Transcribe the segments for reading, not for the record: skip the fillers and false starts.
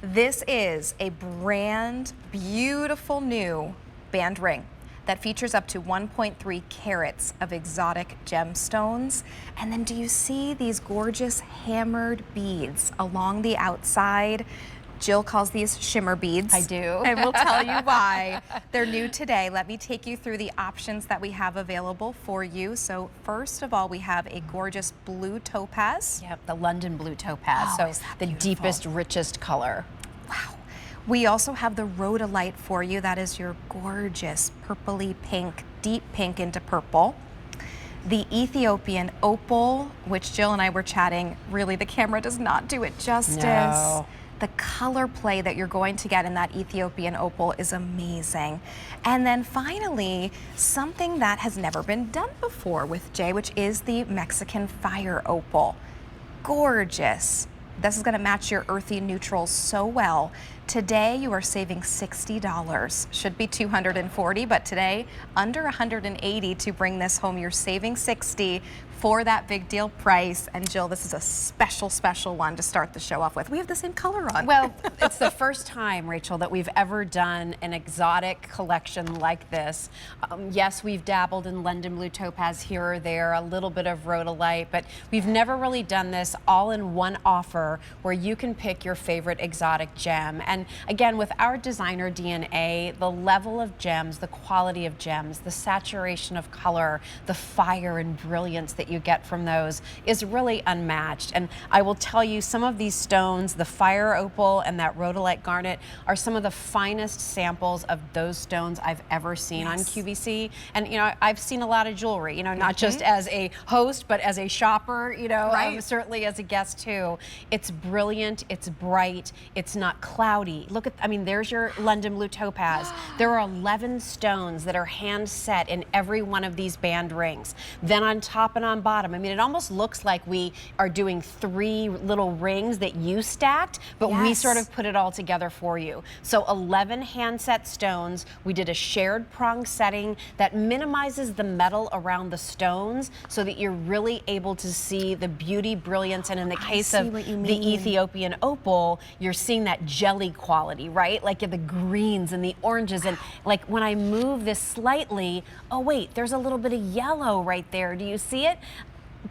This is a brand beautiful new band ring that features up to 1.3 carats of exotic gemstones. And then do you see these gorgeous hammered beads along the outside? Jill calls these shimmer beads. I do. And we'll tell you why. They're new today. Let me take you through the options that we have available for you. So first of all, we have a gorgeous blue topaz. Yep, the London blue topaz. Oh, so is that the beautiful? deepest, richest color. Wow. We also have the rhodolite for you. That is your gorgeous purpley pink, deep pink into purple. The Ethiopian opal, which Jill and I were chatting, really the camera does not do it justice. No. The color play that you're going to get in that Ethiopian opal is amazing. And then finally, something that has never been done before with Jay, which is the Mexican fire opal. Gorgeous. This is going to match your earthy neutrals so well. Today you are saving $60. Should be $240, but today under $180 to bring this home. You're saving $60 for that big deal price. And Jill, this is a special one to start the show off with. We have the same color on. Well, it's the first time, Rachel, that we've ever done an exotic collection like this. Yes, we've dabbled in London blue topaz here or there, a little bit of rhodolite, but we've never really done this all in one offer where you can pick your favorite exotic gem. And again, with our designer DNA, the level of gems, the quality of gems, the saturation of color, the fire and brilliance that you get from those is really unmatched. And I will tell you, some of these stones, the fire opal and that rhodolite garnet, are some of the finest samples of those stones I've ever seen on QVC. And you know, I've seen a lot of jewelry, you know, not just as a host, but as a shopper, you know, certainly as a guest too. It's brilliant, it's bright, it's not cloudy. Look at, I mean, there's your London blue topaz. There are 11 stones that are hand set in every one of these band rings. Then on top and on bottom, I mean, it almost looks like we are doing 3 little rings that you stacked, but we sort of put it all together for you. So 11 hand set stones. We did a shared prong setting that minimizes the metal around the stones so that you're really able to see the beauty, brilliance, and in the case of the Ethiopian opal, you're seeing that jelly quality, right? Like the greens and the oranges, and like when I move this slightly, oh wait, there's a little bit of yellow right there. Do you see it?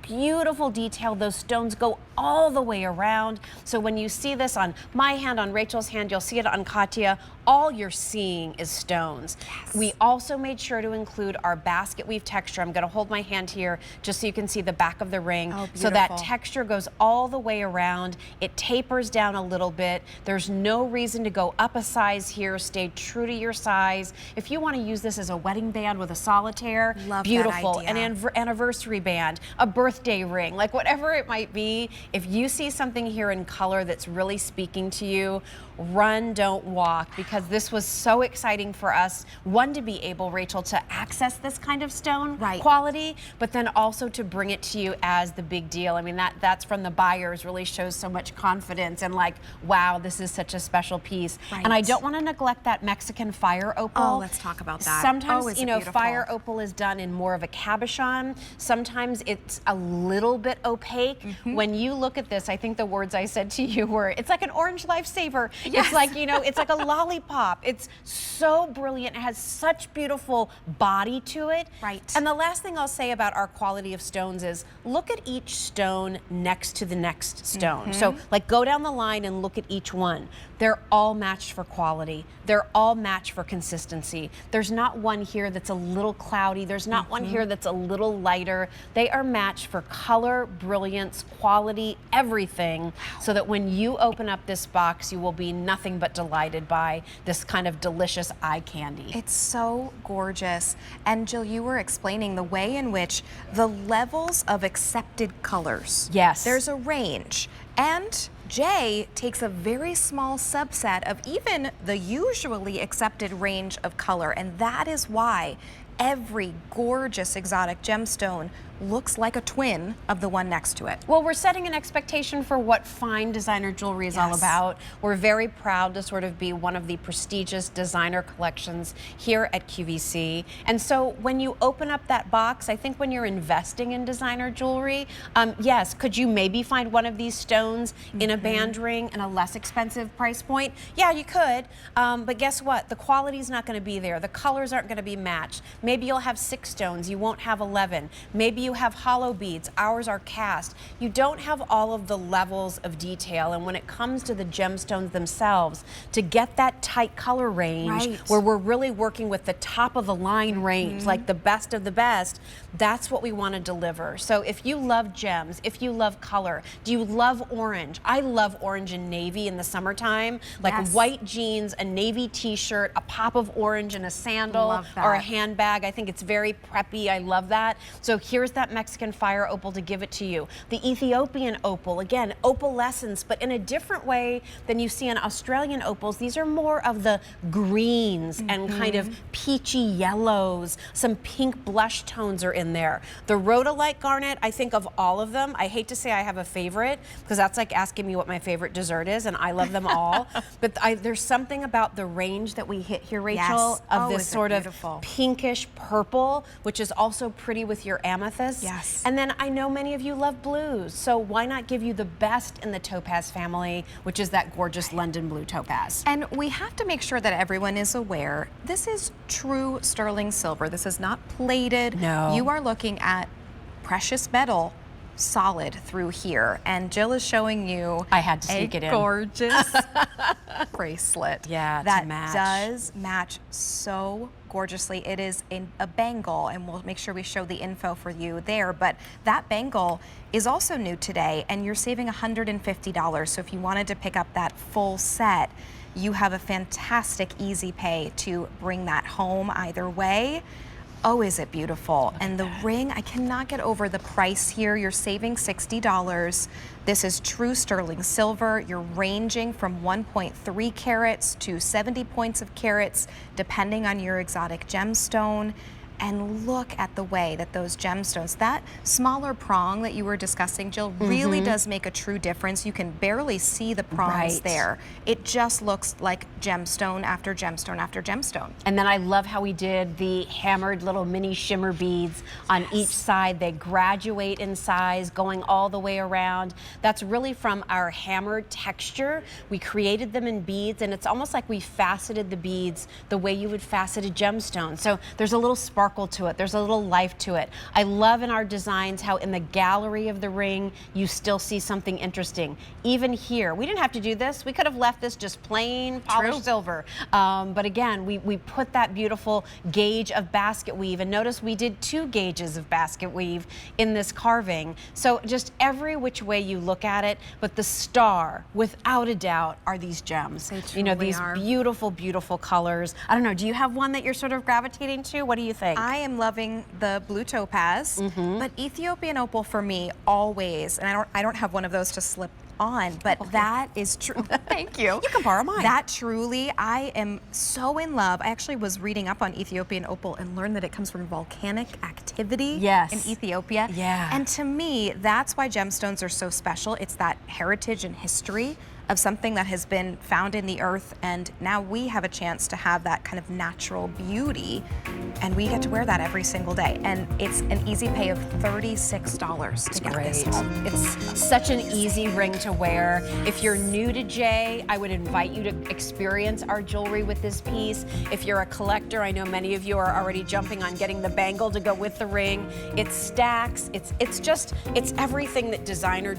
Beautiful detail. Those stones go all the way around. So when you see this on my hand, on Rachel's hand, you'll see it on Katya, all you're seeing is stones. We also made sure to include our basket weave texture. I'm going to hold my hand here just so you can see the back of the ring. So that texture goes all the way around. It tapers down a little bit. There's no reason to go up a size here. Stay true to your size. If you want to use this as a wedding band with a solitaire, beautiful. An anniversary band, a birthday ring, like whatever it might be. If you see something here in color that's really speaking to you, run, don't walk, because this was so exciting for us. One, to be able, Rachel, to access this kind of stone quality, but then also to bring it to you as the big deal. I mean, that's from the buyers, really shows so much confidence and like, wow, this is such a special piece. And I don't want to neglect that Mexican fire opal. Oh, let's talk about that. Sometimes, you know, fire opal is done in more of a cabochon. Sometimes it's a little bit opaque. When you look at this, I think the words I said to you were, it's like an orange lifesaver. It's like, you know, it's like a lollipop. It's so brilliant. It has such beautiful body to it. And the last thing I'll say about our quality of stones is look at each stone next to the next stone. So like go down the line and look at each one. They're all matched for quality. They're all matched for consistency. There's not one here that's a little cloudy. There's not one here that's a little lighter. They are matched for color, brilliance, quality, everything, so that when you open up this box, you will be nothing but delighted by this kind of delicious eye candy. It's so gorgeous. And Jill, you were explaining the way in which the levels of accepted colors. There's a range. And Jay takes a very small subset of even the usually accepted range of color, and that is why every gorgeous exotic gemstone looks like a twin of the one next to it. Well, we're setting an expectation for what fine designer jewelry is all about. We're very proud to sort of be one of the prestigious designer collections here at QVC. And so when you open up that box, I think when you're investing in designer jewelry, yes, could you maybe find one of these stones in a band ring and a less expensive price point? Yeah, you could. But guess what? The quality's not going to be there. The colors aren't going to be matched. Maybe you'll have 6 stones. You won't have 11. Maybe you have hollow beads. Ours are cast. You don't have all of the levels of detail. And when it comes to the gemstones themselves, to get that tight color range where we're really working with the top of the line range, like the best of the best, that's what we want to deliver. So if you love gems, if you love color, do you love orange? I love orange and navy in the summertime, like white jeans, a navy t-shirt, a pop of orange and a sandal or a handbag. I think it's very preppy. I love that. So here's that Mexican fire opal to give it to you. The Ethiopian opal, again, opalescence, but in a different way than you see in Australian opals. These are more of the greens and kind of peachy yellows. Some pink blush tones are in there. The rhodolite garnet, I think of all of them, I hate to say I have a favorite because that's like asking me what my favorite dessert is, and I love them all. But there's something about the range that we hit here, Rachel, of this sort of pinkish purple, which is also pretty with your amethyst. And then I know many of you love blues, so why not give you the best in the topaz family, which is that gorgeous London blue topaz. And we have to make sure that everyone is aware, this is true sterling silver. This is not plated. No. You are looking at precious metal solid through here, and Jill is showing you I had to sneak it in. Gorgeous bracelet that does match so gorgeously. It is a bangle, and we'll make sure we show the info for you there, but that bangle is also new today, and you're saving $150. So if you wanted to pick up that full set, you have a fantastic easy pay to bring that home either way. Oh, is it beautiful? And the ring, I cannot get over the price here. You're saving $60. This is true sterling silver. You're ranging from 1.3 carats to 70 points of carats, depending on your exotic gemstone. And look at the way that those gemstones, that smaller prong that you were discussing, Jill, really does make a true difference. You can barely see the prongs there. It just looks like gemstone after gemstone after gemstone. And then I love how we did the hammered little mini shimmer beads on each side. They graduate in size, going all the way around. That's really from our hammered texture. We created them in beads, and it's almost like we faceted the beads the way you would facet a gemstone. So there's a little sparkle to it. There's a little life to it. I love in our designs how in the gallery of the ring you still see something interesting. Even here, we didn't have to do this. We could have left this just plain polished silver. But again, we put that beautiful gauge of basket weave, and notice we did 2 gauges of basket weave in this carving. So just every which way you look at it, but the star, without a doubt, are these gems. You know, these beautiful, beautiful colors. I don't know, do you have one that you're sort of gravitating to? What do you think? I am loving the blue topaz, but Ethiopian opal for me always, and I don't have one of those to slip on, but that is true. Thank you. You can borrow mine. That truly, I am so in love. I actually was reading up on Ethiopian opal and learned that it comes from volcanic activity in Ethiopia. And to me, that's why gemstones are so special. It's that heritage and history of something that has been found in the earth, and now we have a chance to have that kind of natural beauty, and we get to wear that every single day. And it's an easy pay of $36 to get this home. It's such an easy ring to wear. If you're new to Jay, I would invite you to experience our jewelry with this piece. If you're a collector, I know many of you are already jumping on getting the bangle to go with the ring. It stacks. It's everything that designer